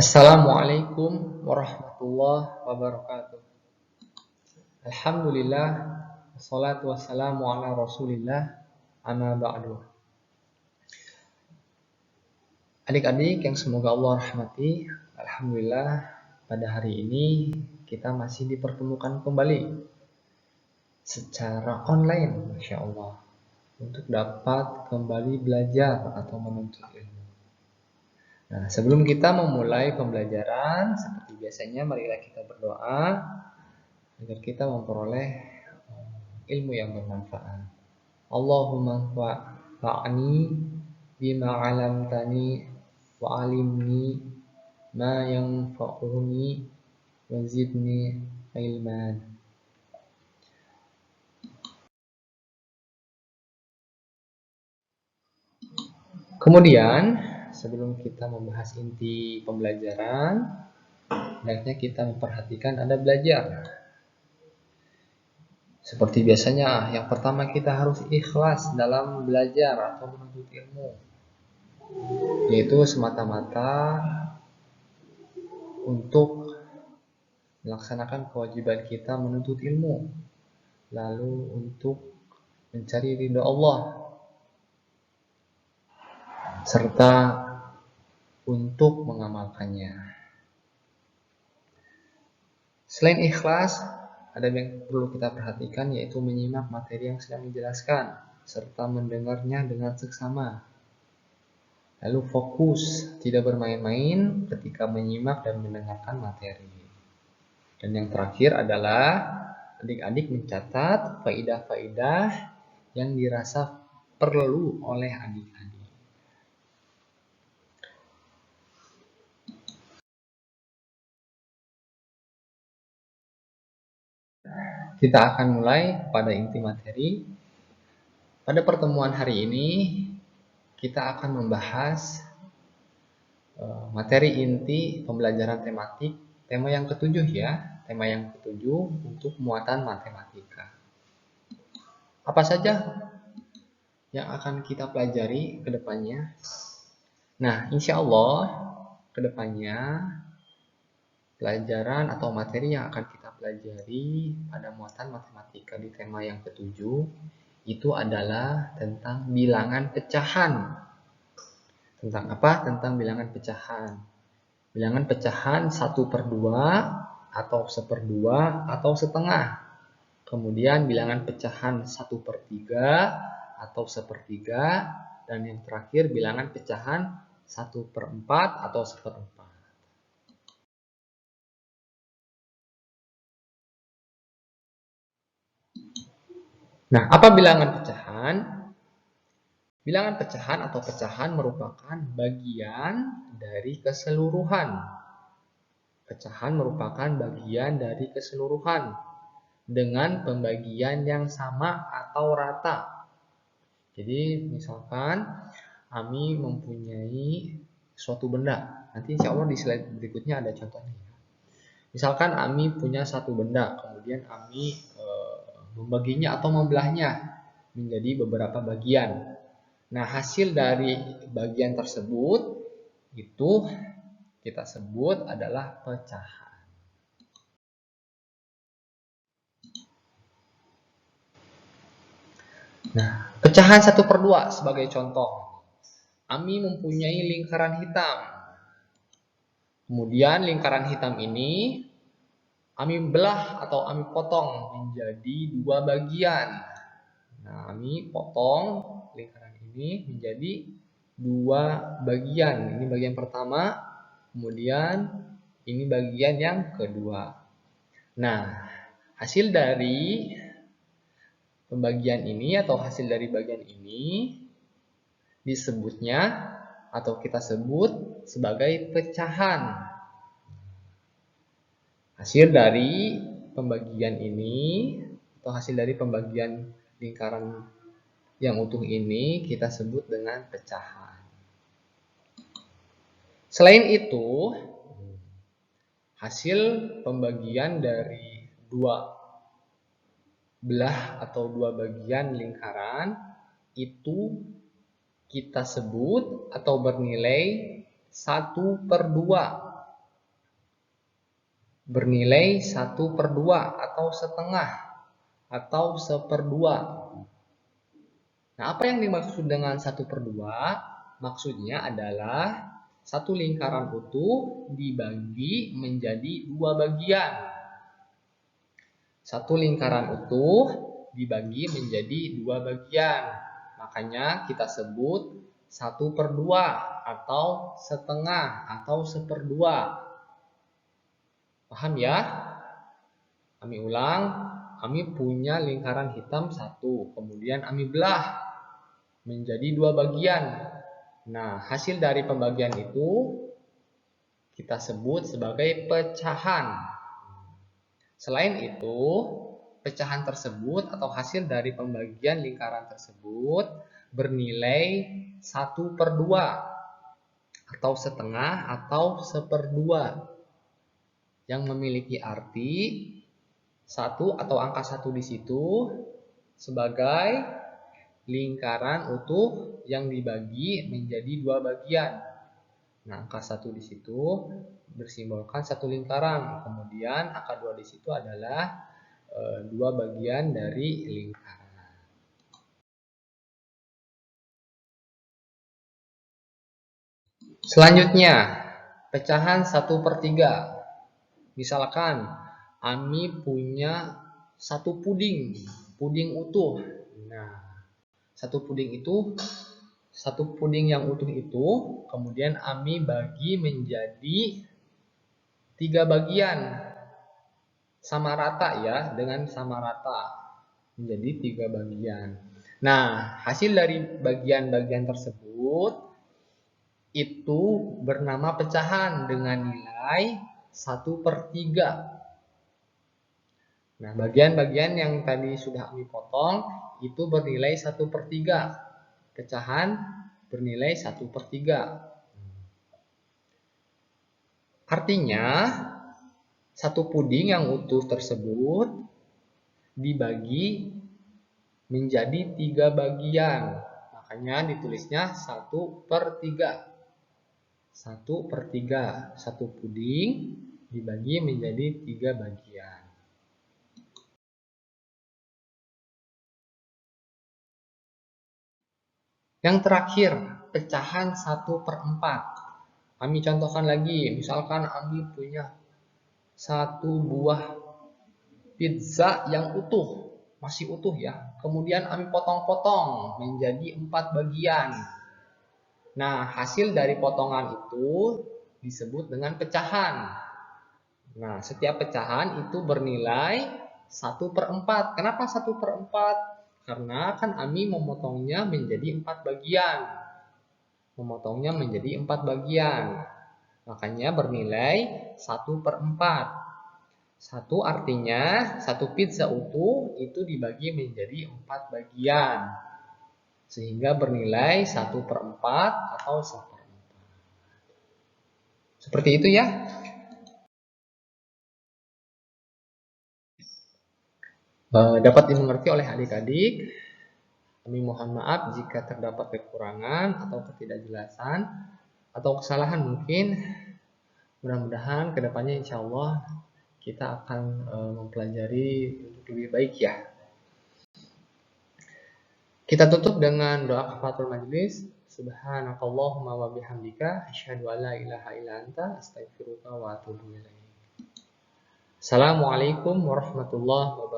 Assalamualaikum warahmatullahi wabarakatuh. Alhamdulillah, wassalatu wassalamu ala rasulillah, amma ba'du. Adik-adik yang semoga Allah rahmati, alhamdulillah pada hari ini kita masih dipertemukan kembali secara online, Masya Allah, untuk dapat kembali belajar atau menuntut ilmu. Nah, sebelum kita memulai pembelajaran, seperti biasanya marilah kita berdoa agar kita memperoleh ilmu yang bermanfaat. Allahumma fa'ani bima 'allamtani wa 'allimni ma yanfa'uni wa zidni ilman. Kemudian, sebelum kita membahas inti pembelajaran, hendaknya kita memperhatikan ada belajar. Seperti biasanya, yang pertama kita harus ikhlas dalam belajar atau menuntut ilmu, yaitu semata-mata untuk melaksanakan kewajiban kita menuntut ilmu, lalu untuk mencari ridha Allah, serta untuk mengamalkannya. Selain ikhlas, ada yang perlu kita perhatikan, yaitu menyimak materi yang sedang dijelaskan serta mendengarnya dengan seksama. Lalu fokus, tidak bermain-main ketika menyimak dan mendengarkan materi. Dan yang terakhir adalah adik-adik mencatat faidah-faidah yang dirasa perlu oleh adik-adik. Kita akan mulai pada inti materi. Pada pertemuan hari ini, kita akan membahas materi inti pembelajaran tematik, tema yang ketujuh ya, tema yang ketujuh untuk muatan matematika. Apa saja yang akan kita pelajari ke depannya? Nah, insya Allah ke depannya pelajaran atau materi yang akan kita pelajari pada muatan matematika di tema yang ketujuh itu adalah tentang bilangan pecahan. Tentang apa? Tentang bilangan pecahan. Bilangan pecahan 1/2 atau 1/2 atau setengah. Kemudian bilangan pecahan 1/3 atau 1/3, dan yang terakhir bilangan pecahan 1/4 atau 1/4. Nah, apa bilangan pecahan? Bilangan pecahan atau pecahan merupakan bagian dari keseluruhan. Pecahan merupakan bagian dari keseluruhan dengan pembagian yang sama atau rata. Jadi misalkan Ami mempunyai suatu benda. Nanti insya Allah di slide berikutnya ada contohnya. Misalkan Ami punya satu benda, kemudian Ami membaginya atau membelahnya menjadi beberapa bagian. Nah, hasil dari bagian tersebut itu kita sebut adalah pecahan. Nah, pecahan 1/2 sebagai contoh. Ami mempunyai lingkaran hitam. Kemudian lingkaran hitam ini Ami belah atau Ami potong menjadi 2 bagian. Nah, Ami potong lingkaran ini menjadi 2 bagian. Ini bagian pertama, kemudian ini bagian yang kedua. Nah, hasil dari pembagian ini atau hasil dari bagian ini disebutnya atau kita sebut sebagai pecahan. Hasil dari pembagian ini atau hasil dari pembagian lingkaran yang utuh ini kita sebut dengan pecahan. Selain itu, hasil pembagian dari 2 belah atau 2 bagian lingkaran itu kita sebut atau bernilai 1/2. bernilai 1/2 atau setengah atau 1/2. Nah, apa yang dimaksud dengan 1/2? Maksudnya adalah satu lingkaran utuh dibagi menjadi 2 bagian. Satu lingkaran utuh dibagi menjadi 2 bagian. Makanya kita sebut 1/2 atau setengah atau 1/2. Paham ya? Kami ulang, kami punya lingkaran hitam 1, kemudian kami belah menjadi 2 bagian. Nah, hasil dari pembagian itu kita sebut sebagai pecahan. Selain itu, pecahan tersebut atau hasil dari pembagian lingkaran tersebut bernilai 1/2 atau setengah atau 1/2 yang memiliki arti 1 atau angka 1 di situ sebagai lingkaran utuh yang dibagi menjadi 2 bagian. Nah, angka 1 di situ bersimbolkan satu lingkaran. Kemudian angka 2 di situ adalah 2 bagian dari lingkaran. Selanjutnya, pecahan 1/3. Misalkan Ami punya satu puding utuh. Nah, satu puding yang utuh itu kemudian Ami bagi menjadi 3 bagian. Sama rata ya, dengan sama rata menjadi 3 bagian. Nah, hasil dari bagian-bagian tersebut itu bernama pecahan dengan nilai 1/3. Nah, bagian-bagian yang tadi sudah kami potong itu bernilai 1/3. Pecahan bernilai 1/3. Artinya, satu puding yang utuh tersebut dibagi menjadi 3 bagian. Makanya ditulisnya 1/3. 1/3. Satu puding dibagi menjadi 3 bagian. Yang terakhir, pecahan 1/4. Kami contohkan lagi, misalkan Ami punya satu buah pizza yang utuh, masih utuh ya. Kemudian Ami potong-potong menjadi 4 bagian. Nah, hasil dari potongan itu disebut dengan pecahan. Nah, setiap pecahan itu bernilai 1/4. Kenapa 1/4? Karena kan Ami memotongnya menjadi 4 bagian. Makanya bernilai 1/4. 1 artinya satu pizza utuh itu dibagi menjadi 4 bagian. Sehingga bernilai 1/4 atau 1/4. Seperti itu ya. Dapat dimengerti oleh adik-adik. Kami mohon maaf jika terdapat kekurangan atau ketidakjelasan atau kesalahan mungkin. Mudah-mudahan kedepannya insya Allah kita akan mempelajari untuk lebih baik ya. Kita tutup dengan doa kafaratul majelis. Subhanakallahumma wa bihamdika asyhadu an la ilaha illa anta astaghfiruka wa atubu ilaik. Assalamualaikum warahmatullahi wabarakatuh.